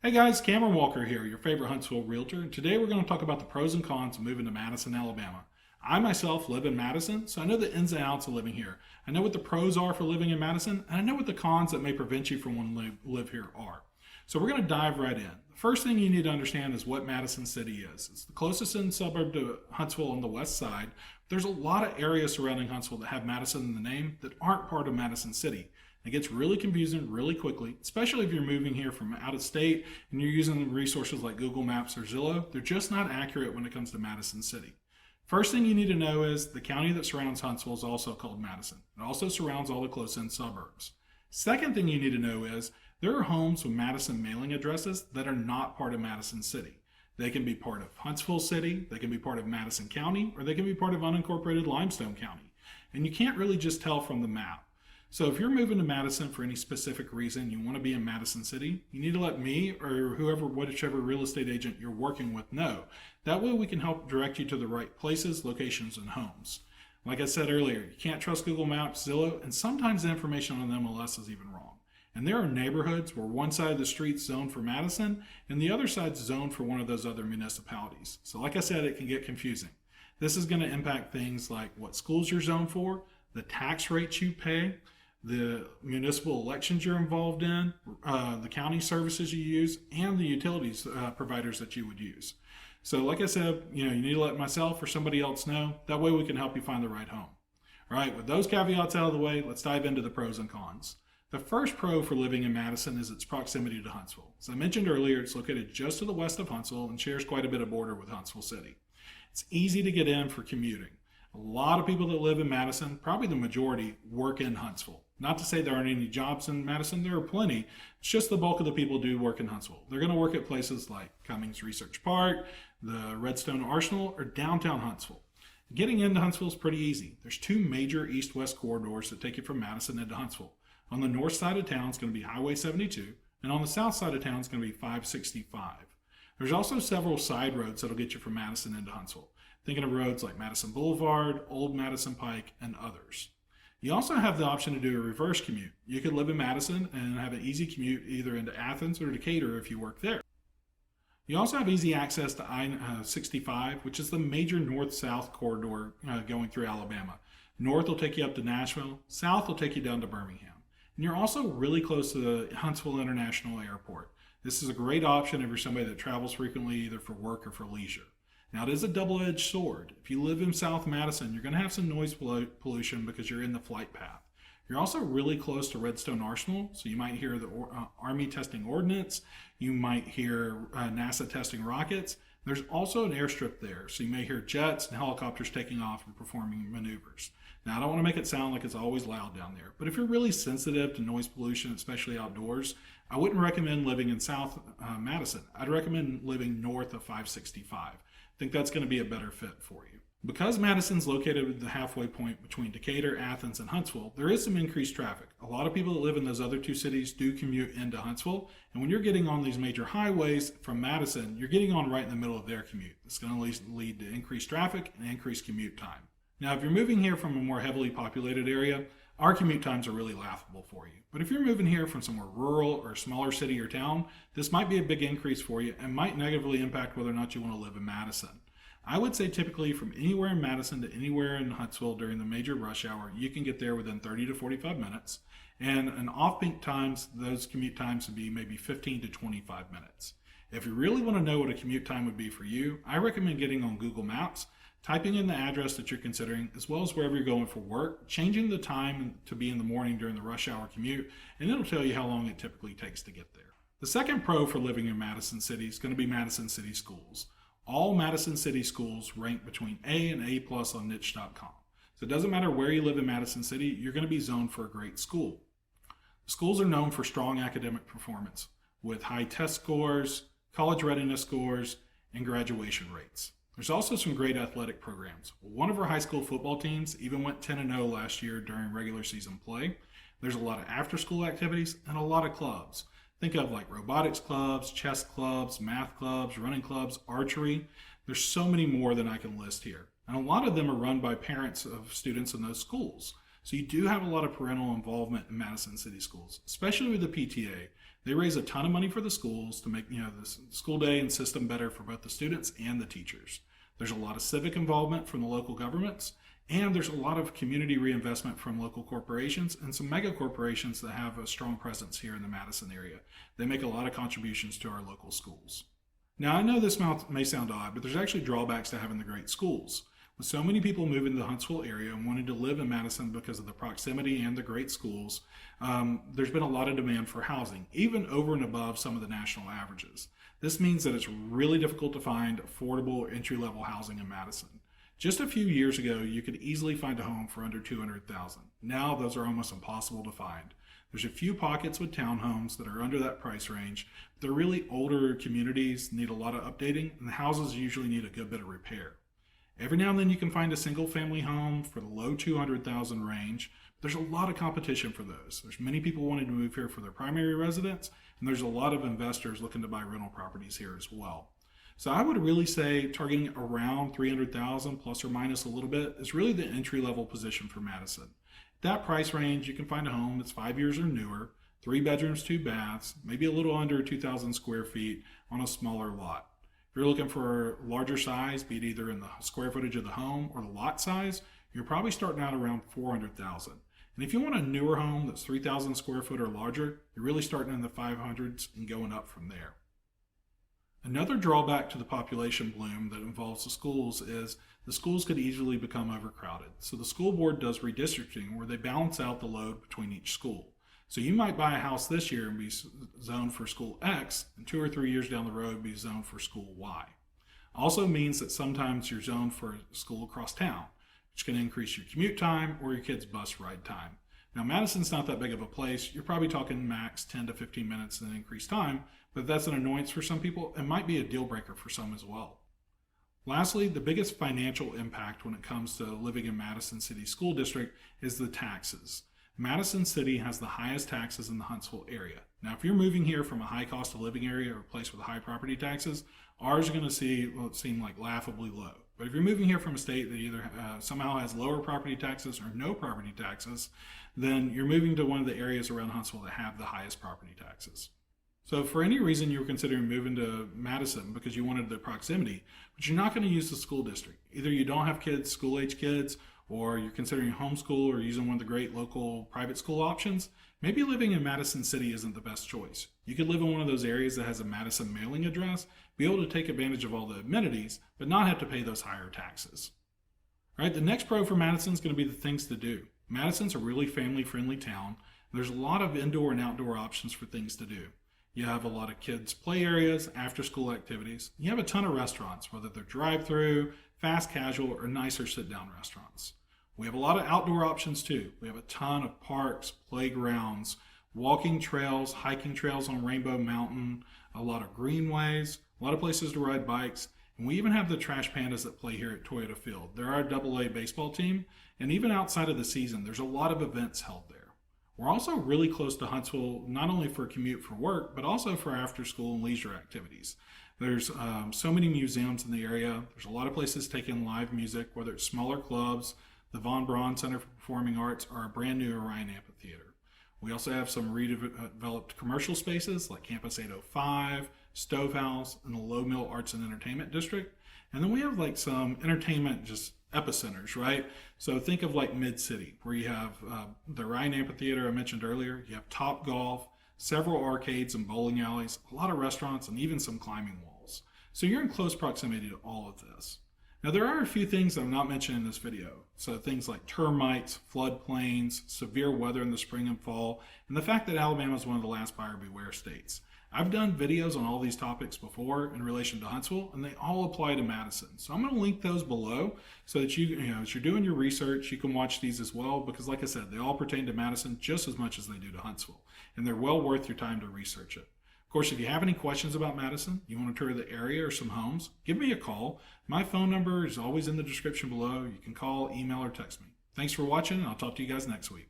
Hey guys, Cameron Walker here, your favorite Huntsville realtor, and today we're going to talk about the pros and cons of moving to Madison, Alabama. I myself live in Madison, so I know the ins and outs of living here. I know what the pros are for living in Madison, and I know what the cons that may prevent you from wanting to live here are. So we're going to dive right in. The first thing you need to understand is what Madison City is. It's the closest in suburb to Huntsville on the west side. There's a lot of areas surrounding Huntsville that have Madison in the name that aren't part of Madison City. It gets really confusing really quickly, especially if you're moving here from out of state and you're using resources like Google Maps or Zillow. They're just not accurate when it comes to Madison City. First thing you need to know is the county that surrounds Huntsville is also called Madison. It also surrounds all the close-in suburbs. Second thing you need to know is there are homes with Madison mailing addresses that are not part of Madison City. They can be part of Huntsville City, they can be part of Madison County, or they can be part of unincorporated Limestone County. And you can't really just tell from the map. So if you're moving to Madison for any specific reason, you want to be in Madison City, you need to let me or whichever real estate agent you're working with know. That way we can help direct you to the right places, locations, and homes. Like I said earlier, you can't trust Google Maps, Zillow, and sometimes the information on the MLS is even wrong. And there are neighborhoods where one side of the street's zoned for Madison and the other side's zoned for one of those other municipalities. So like I said, it can get confusing. This is going to impact things like what schools you're zoned for, the tax rates you pay, the municipal elections you're involved in, the county services you use, and the utilities providers that you would use. So like I said, you need to let myself or somebody else know. That way we can help you find the right home. All right, with those caveats out of the way, let's dive into the pros and cons. The first pro for living in Madison is its proximity to Huntsville. As I mentioned earlier, it's located just to the west of Huntsville and shares quite a bit of border with Huntsville City. It's easy to get in for commuting. A lot of people that live in Madison, probably the majority, work in Huntsville. Not to say there aren't any jobs in Madison, there are plenty. It's just the bulk of the people do work in Huntsville. They're going to work at places like Cummings Research Park, the Redstone Arsenal, or downtown Huntsville. Getting into Huntsville is pretty easy. There's two major east-west corridors that take you from Madison into Huntsville. On the north side of town is going to be Highway 72, and on the south side of town is going to be 565. There's also several side roads that'll get you from Madison into Huntsville. Thinking of roads like Madison Boulevard, Old Madison Pike, and others. You also have the option to do a reverse commute. You could live in Madison and have an easy commute either into Athens or Decatur if you work there. You also have easy access to I-65, which is the major north-south corridor going through Alabama. North will take you up to Nashville, south will take you down to Birmingham. And you're also really close to the Huntsville International Airport. This is a great option if you're somebody that travels frequently either for work or for leisure. Now, it is a double-edged sword. If you live in South Madison, you're going to have some noise pollution because you're in the flight path. You're also really close to Redstone Arsenal, so you might hear the Army testing ordnance. You might hear NASA testing rockets. There's also an airstrip there, so you may hear jets and helicopters taking off and performing maneuvers. Now, I don't want to make it sound like it's always loud down there, but if you're really sensitive to noise pollution, especially outdoors, I wouldn't recommend living in South Madison. I'd recommend living north of 565. I think that's going to be a better fit for you. Because Madison's located at the halfway point between Decatur, Athens, and Huntsville, there is some increased traffic. A lot of people that live in those other two cities do commute into Huntsville, and when you're getting on these major highways from Madison, you're getting on right in the middle of their commute. It's going to lead to increased traffic and increased commute time. Now, if you're moving here from a more heavily populated area, our commute times are really laughable for you. But if you're moving here from somewhere rural or a smaller city or town, this might be a big increase for you and might negatively impact whether or not you want to live in Madison. I would say typically from anywhere in Madison to anywhere in Huntsville during the major rush hour, you can get there within 30 to 45 minutes. And in off-peak times, those commute times would be maybe 15 to 25 minutes. If you really want to know what a commute time would be for you, I recommend getting on Google Maps, typing in the address that you're considering, as well as wherever you're going for work, changing the time to be in the morning during the rush hour commute, and it'll tell you how long it typically takes to get there. The second pro for living in Madison City is going to be Madison City Schools. All Madison City schools rank between A and A+ on niche.com. So it doesn't matter where you live in Madison City, you're going to be zoned for a great school. Schools are known for strong academic performance with high test scores, college readiness scores, and graduation rates. There's also some great athletic programs. One of our high school football teams even went 10-0 last year during regular season play. There's a lot of after-school activities and a lot of clubs. Think of like robotics clubs, chess clubs, math clubs, running clubs, archery. There's so many more than I can list here. And a lot of them are run by parents of students in those schools. So you do have a lot of parental involvement in Madison City Schools, especially with the PTA. They raise a ton of money for the schools to make the school day and system better for both the students and the teachers. There's a lot of civic involvement from the local governments, and there's a lot of community reinvestment from local corporations and some mega corporations that have a strong presence here in the Madison area. They make a lot of contributions to our local schools. Now, I know this may sound odd, but there's actually drawbacks to having the great schools. With so many people moving to the Huntsville area and wanting to live in Madison because of the proximity and the great schools, there's been a lot of demand for housing, even over and above some of the national averages. This means that it's really difficult to find affordable entry-level housing in Madison. Just a few years ago, you could easily find a home for under $200,000. Now, those are almost impossible to find. There's a few pockets with townhomes that are under that price range, but they're really older communities, need a lot of updating, and the houses usually need a good bit of repair. Every now and then you can find a single family home for the low $200,000 range, but there's a lot of competition for those. There's many people wanting to move here for their primary residence, and there's a lot of investors looking to buy rental properties here as well. So I would really say targeting around $300,000 plus or minus a little bit is really the entry-level position for Madison. At that price range, you can find a home that's 5 years or newer, 3 bedrooms, 2 baths, maybe a little under 2,000 square feet on a smaller lot. If you're looking for a larger size, be it either in the square footage of the home or the lot size, you're probably starting out around $400,000. And if you want a newer home that's 3,000 square foot or larger, you're really starting in the 500s and going up from there. Another drawback to the population bloom that involves the schools is the schools could easily become overcrowded. So the school board does redistricting where they balance out the load between each school. So you might buy a house this year and be zoned for school X, and 2 or 3 years down the road be zoned for school Y. Also means that sometimes you're zoned for a school across town, which can increase your commute time or your kid's bus ride time. Now, Madison's not that big of a place. You're probably talking max 10 to 15 minutes in increased time, but that's an annoyance for some people. It might be a deal breaker for some as well. Lastly, the biggest financial impact when it comes to living in Madison City School District is the taxes. Madison City has the highest taxes in the Huntsville area. Now, if you're moving here from a high cost of living area or a place with high property taxes, ours are going to seem like laughably low. But if you're moving here from a state that either somehow has lower property taxes or no property taxes, then you're moving to one of the areas around Huntsville that have the highest property taxes. So if for any reason you were considering moving to Madison because you wanted the proximity, but you're not going to use the school district, either you don't have kids, school-age kids, or you're considering homeschool or using one of the great local private school options, maybe living in Madison City isn't the best choice. You could live in one of those areas that has a Madison mailing address, be able to take advantage of all the amenities, but not have to pay those higher taxes. All right, the next pro for Madison is going to be the things to do. Madison's a really family-friendly town. There's a lot of indoor and outdoor options for things to do. You have a lot of kids' play areas, after-school activities. You have a ton of restaurants, whether they're drive-through, fast casual, or nicer sit-down restaurants. We have a lot of outdoor options too. We have a ton of parks, playgrounds, walking trails, hiking trails on Rainbow Mountain, a lot of greenways, a lot of places to ride bikes, and we even have the Trash Pandas that play here at Toyota Field. They're our AA baseball team, and even outside of the season, there's a lot of events held there. We're also really close to Huntsville, not only for commute for work, but also for after-school and leisure activities. There's so many museums in the area. There's a lot of places taking live music, whether it's smaller clubs, the Von Braun Center for Performing Arts, or a brand new Orion Amphitheater. We also have some redeveloped commercial spaces like Campus 805, Stovehouse, and the Low Mill Arts and Entertainment District. And then we have like some entertainment just epicenters, right? So think of like Mid-City, where you have the Orion Amphitheater I mentioned earlier. You have Top Golf, several arcades and bowling alleys, a lot of restaurants, and even some climbing walls. So you're in close proximity to all of this. Now, there are a few things that I'm not mentioning in this video. So things like termites, floodplains, severe weather in the spring and fall, and the fact that Alabama is one of the last buyer beware states. I've done videos on all these topics before in relation to Huntsville, and they all apply to Madison. So I'm going to link those below so that as you're doing your research, you can watch these as well, because like I said, they all pertain to Madison just as much as they do to Huntsville, and they're well worth your time to research it. Of course, if you have any questions about Madison, you want to tour the area or some homes, give me a call. My phone number is always in the description below. You can call, email, or text me. Thanks for watching, and I'll talk to you guys next week.